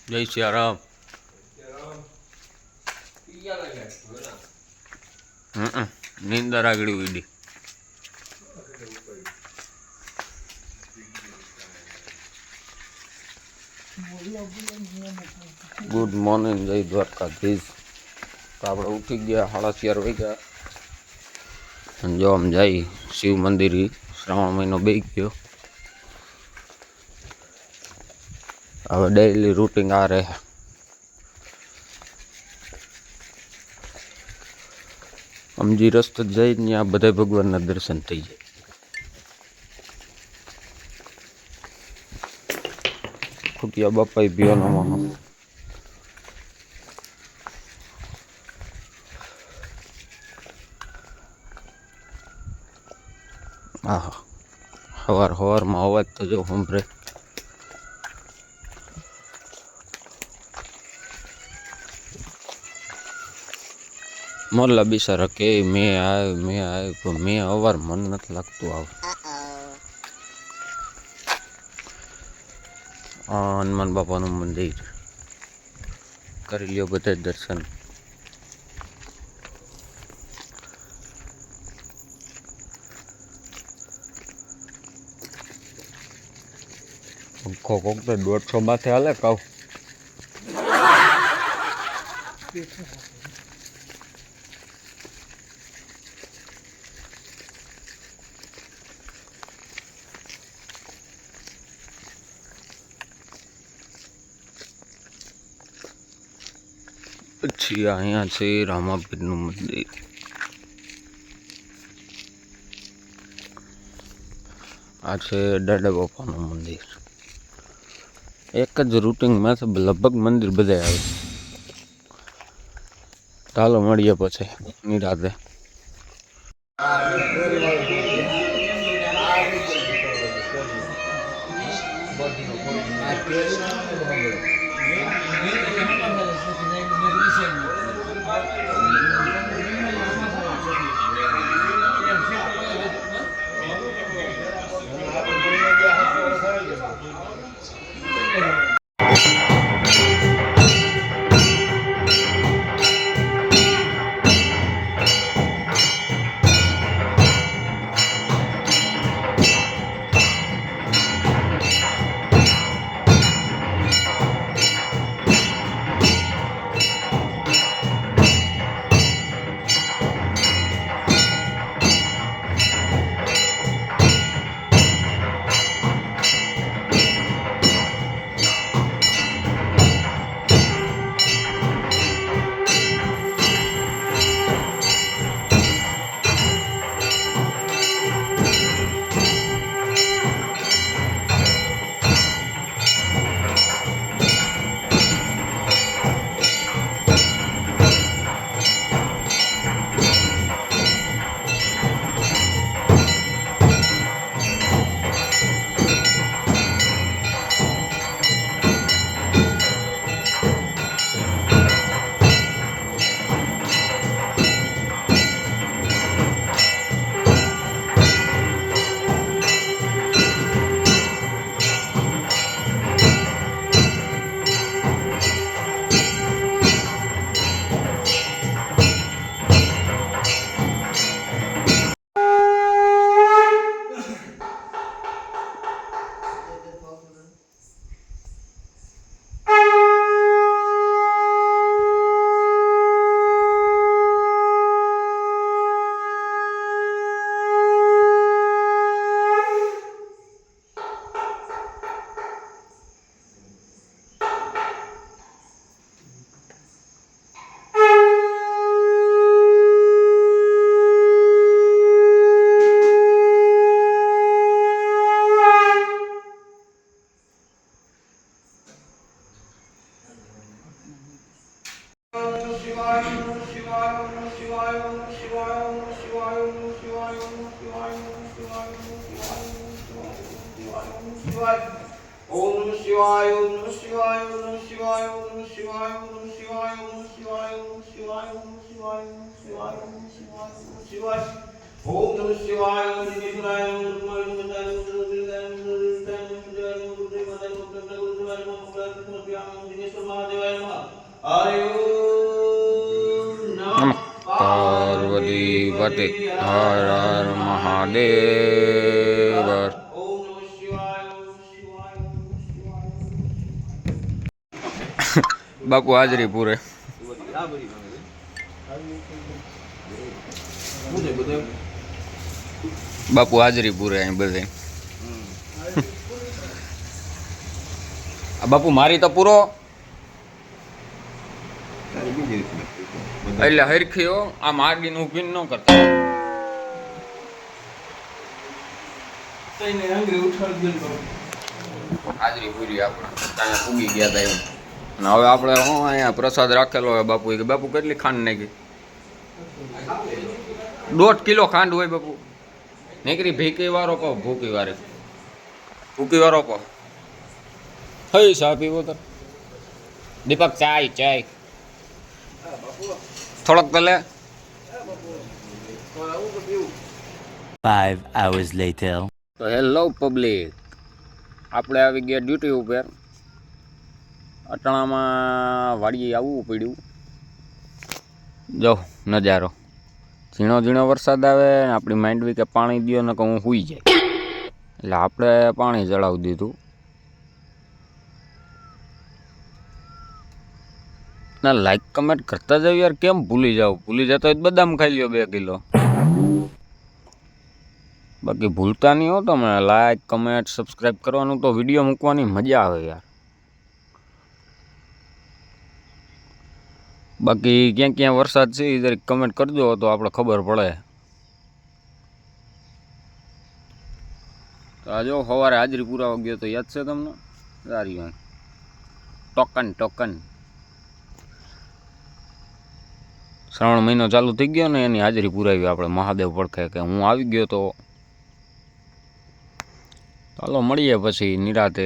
જય સિયારામ. નીંદર આગળ ઉડી. ગુડ મોર્નિંગ, જય દ્વારકાધીશ. તો આપણે ઉઠી ગયા 4:30 વાગ્યા અને જો આમ જાય શિવ મંદિર. શ્રાવણ મહિનો બે ગયો. હવે ડેઈલી રૂટિંગ આ રહે. સમજી રસ્તે જઈ ત્યાં બધા ભગવાનના દર્શન થઈ જાય. ખુટિયા બાપાઈ ભીઓનામાં હા, સવારમાં અવાજ તો જો સાંભળે. મોરલા બિચારા કે મેં આવ્યો પણ મેં અવાર મન નથી લાગતું આવે. હનુમાન બાપાનું મંદિર કરી લ્યો બધા દર્શન. કોક તો 150 માથે હાલે કહું. પછી અહીંયા છે રામાપીરનું મંદિર. આ છે દાદા બાપાનું મંદિર. એક જ રૂટિંગમાં લગભગ મંદિર બધા આવે. ચાલો મળીએ પછી નિરાતે. ओम शिवाय ओम शिवाय ओम शिवाय ओम शिवाय ओम शिवाय ओम शिवाय ओम शिवाय ओम शिवाय ओम शिवाय ओम शिवाय ओम शिवाय ओम नमः शिवाय ओम निराय ओम नमः शिवाय ओम પાર્વતી પતિ હર હર મહાદેવ. બાપુ હાજરી પૂરે. બાપુ હાજરી પૂરે અહીં બધે. બાપુ મારી તો પૂરો એટલે હરખીઓ આ માગીને ઊભી ન કરતા. હાજરી પૂરી આપણે ત્યાં પૂગી ગયા હતા એમ. અને હવે આપણે હું અહીંયા પ્રસાદ રાખેલો હોય બાપુ કે બાપુ કેટલી ખાંડ નાખી? 1.5 કિલો ખાંડ હોય બાપુ. નીકળી ભીકી વાળો કહો ભૂકી વારે ભૂકી વાળો કહો. હઈ ચા પીવો તો દીપક ચાય ચાય થોડોક તો લે. 5 hours later. તો હેલો પબ્લિક, આપણે આવી ગયા ડ્યુટી ઉપર. અટાણામાં વાડીએ આવવું પડ્યું. જો નજારો, ઝીણો ઝીણો વરસાદ આવે ને આપણી માંડવી કે પાણી દો ને કે હું સૂઈ જાય એટલે આપણે પાણી ચડાવી દીધું. ના લાઈક કમેન્ટ કરતા જાવ યાર, કેમ ભૂલી જાવ? ભૂલી જતો હોય બદામ ખાઈ લ્યો 2 કિલો. બાકી ભૂલતા નહીં હો તમે, લાઈક કમેન્ટ સબસ્ક્રાઈબ કરવાનું. તો વિડીયો મૂકવાની મજા આવે યાર. બાકી ક્યાં ક્યાં વરસાદ છે એ જરીક કમેન્ટ કરજો તો આપણે ખબર પડે. તો આ જો સવારે હાજરી પુરાવા ગયો તો યાદ છે તમને? સારી ટોકન શ્રાવણ મહિનો ચાલુ થઈ ગયો ને એની હાજરી પુરાવી આપણે મહાદેવ પડખે કે હું આવી ગયો. તો ચાલો મળીએ પછી નિરાતે.